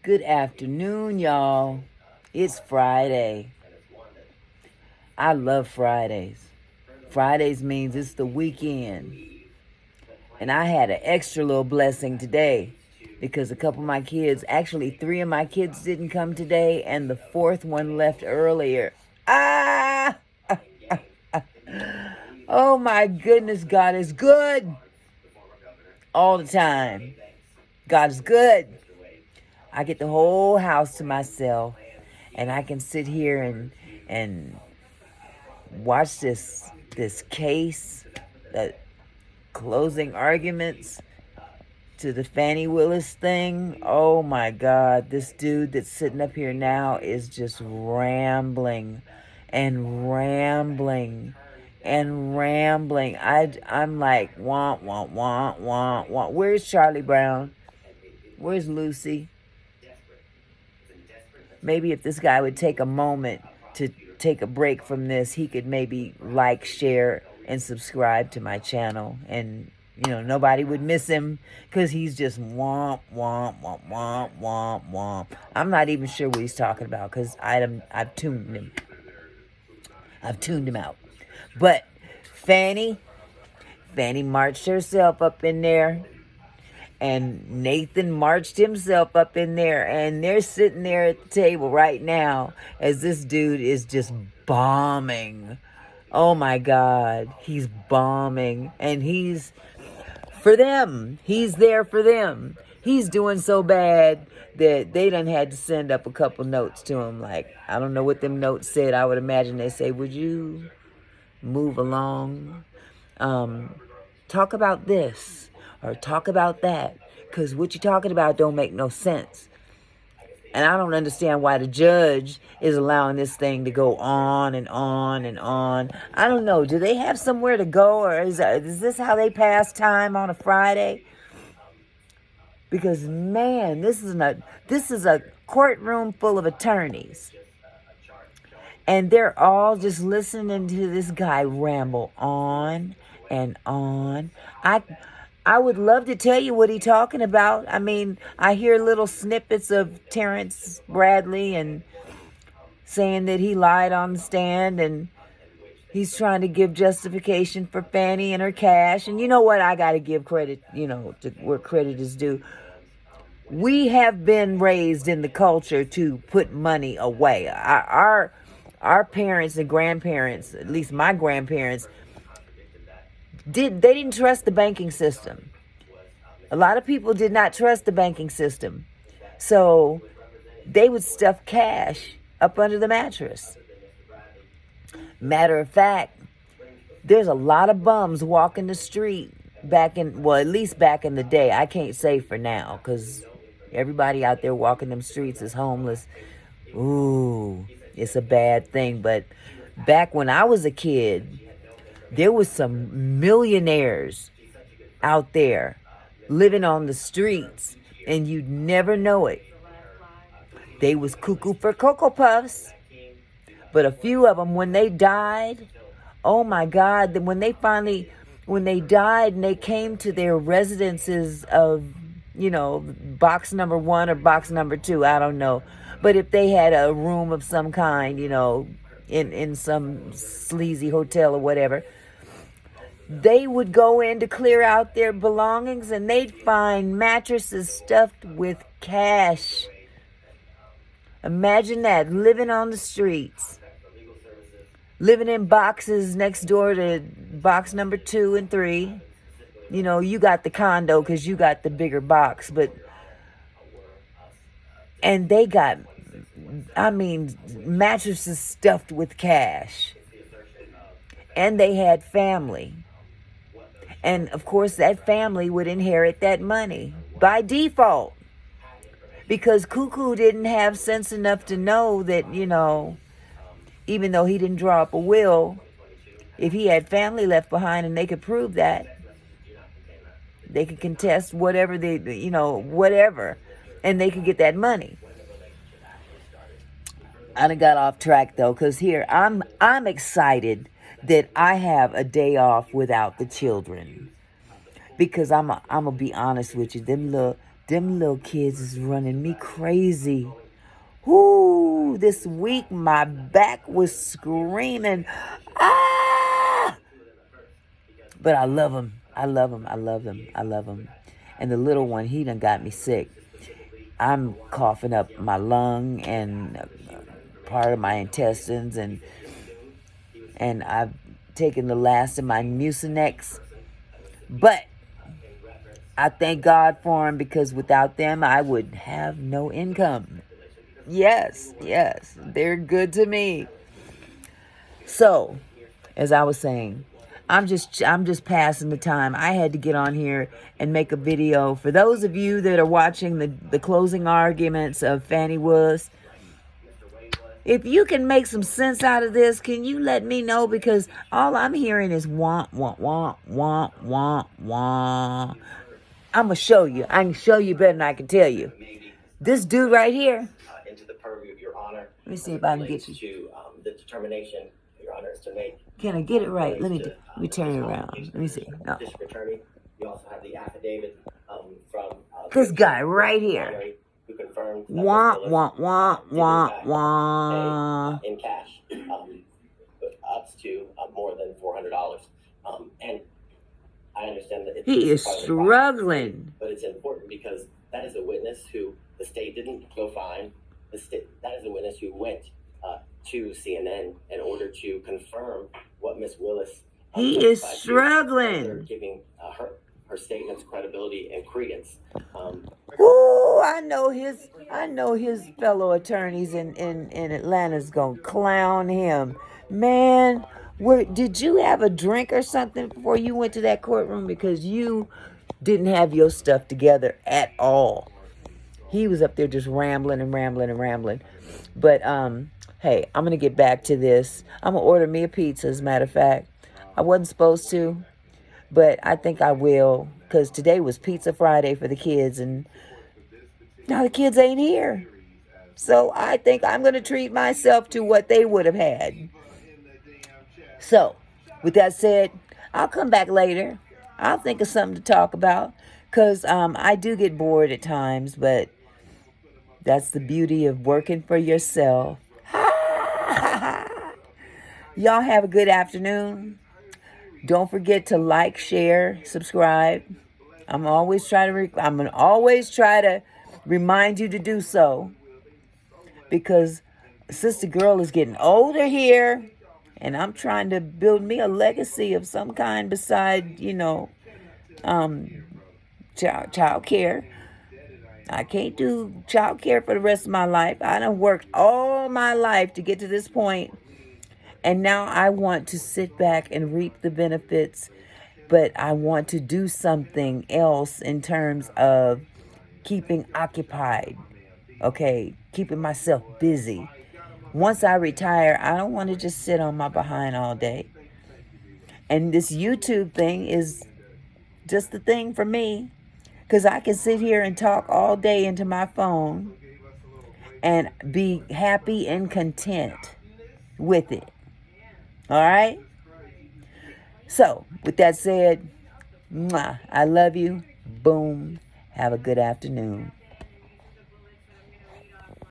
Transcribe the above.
Good afternoon, y'all. It's Friday. I love Fridays. Fridays means it's the weekend. And I had an extra little blessing today because a couple of my kids, actually 3 of my kids didn't come today and the 4th one left earlier. Ah! Oh my goodness, God is good. All the time. God is good. I get the whole house to myself, and I can sit here and watch this case, the closing arguments to the Fani Willis thing. Oh my God, this dude that's sitting up here now is just rambling and rambling and rambling. I'm like, wah, wah, wah, wah, wah. Where's Charlie Brown? Where's Lucy? Maybe if this guy would take a moment to take a break from this, he could maybe like, share, and subscribe to my channel. And, nobody would miss him because he's just womp, womp, womp, womp, womp, womp. I'm not even sure what he's talking about because I've tuned him. I've tuned him out. But Fani marched herself up in there. And Nathan marched himself up in there, and they're sitting there at the table right now as this dude is just bombing. Oh my God, he's bombing, and he's for them. He's there for them. He's doing so bad that they done had to send up a couple notes to him. Like, I don't know what them notes said. I would imagine they say, would you move along? Talk about this. Or talk about that, because what you're talking about don't make no sense. And I don't understand why the judge is allowing this thing to go on and on and on. I don't know. Do they have somewhere to go, or is this how they pass time on a Friday? Because, man, this is a courtroom full of attorneys. And they're all just listening to this guy ramble on and on. I would love to tell you what he's talking about. I mean, I hear little snippets of Terrence Bradley and saying that he lied on the stand and he's trying to give justification for Fani and her cash. And you know what? I got to give credit, to where credit is due. We have been raised in the culture to put money away. Our parents and grandparents, at least my grandparents, they didn't trust the banking system. A lot of people did not trust the banking system. So they would stuff cash up under the mattress. Matter of fact, there's a lot of bums walking the street at least back in the day. I can't say for now because everybody out there walking them streets is homeless. Ooh, it's a bad thing. But back when I was a kid, there was some millionaires out there living on the streets, and you'd never know it. They was cuckoo for Cocoa Puffs, but a few of them, when they died, oh my God, when they died and they came to their residences of, box number 1 or box number 2, I don't know. But if they had a room of some kind, in some sleazy hotel or whatever, they would go in to clear out their belongings and they'd find mattresses stuffed with cash. Imagine that, living on the streets. Living in boxes next door to box number 2 and 3. You got the condo because you got the bigger box. And they got, mattresses stuffed with cash. And they had family. And, of course, that family would inherit that money by default. Because Cuckoo didn't have sense enough to know that, even though he didn't draw up a will, if he had family left behind and they could prove that, they could contest whatever whatever, and they could get that money. I done got off track, though, because here, I'm excited that I have a day off without the children. Because I'm going to be honest with you, them Them little kids is running me crazy. Whoo, this week my back was screaming. Ah! But I love him. I love him. I love him. I love him. And the little one, he done got me sick. I'm coughing up my lung and part of my intestines, and I've taken the last of my Mucinex. But I thank God for them, because without them, I would have no income. Yes, yes, they're good to me. So, as I was saying, I'm just passing the time. I had to get on here and make a video. For those of you that are watching the closing arguments of Fani Willis, if you can make some sense out of this, can you let me know? Because all I'm hearing is wah, wah, wah, wah, wah, wah. I'm going to show you. I can show you better than I can tell you. This dude right here. Into the purview of Your Honor. Let me see if I can get you. To the determination Your Honor is to make. Can I get it right? Let me turn it around. Let me see. No. District Attorney. You also have the affidavit from this guy right here. Who confirmed wah, wah, wah, wah, wah. In cash, up to more than $400. And I understand that he is struggling. But it's important because that is a witness who the state didn't go find. That is a witness who went to CNN in order to confirm what Miss Willis. He is struggling. Giving her statements credibility and credence. Ooh, I know his fellow attorneys in Atlanta's gonna clown him. Man, did you have a drink or something before you went to that courtroom? Because you didn't have your stuff together at all. He was up there just rambling and rambling and rambling. But hey, I'm gonna get back to this. I'm gonna order me a pizza, as a matter of fact. I wasn't supposed to, but I think I will, because today was Pizza Friday for the kids, and now the kids ain't here. So I think I'm going to treat myself to what they would have had. So, with that said, I'll come back later. I'll think of something to talk about, because I do get bored at times, but that's the beauty of working for yourself. Y'all have a good afternoon. Don't forget to like, share, subscribe. I'm gonna always try to remind you to do so, because sister girl is getting older here, and I'm trying to build me a legacy of some kind beside, child care. I can't do child care for the rest of my life. I done worked all my life to get to this point. And now I want to sit back and reap the benefits, but I want to do something else in terms of keeping occupied, okay, keeping myself busy. Once I retire, I don't want to just sit on my behind all day. And this YouTube thing is just the thing for me, because I can sit here and talk all day into my phone and be happy and content with it. All right? So, with that said, I love you. Boom. Have a good afternoon.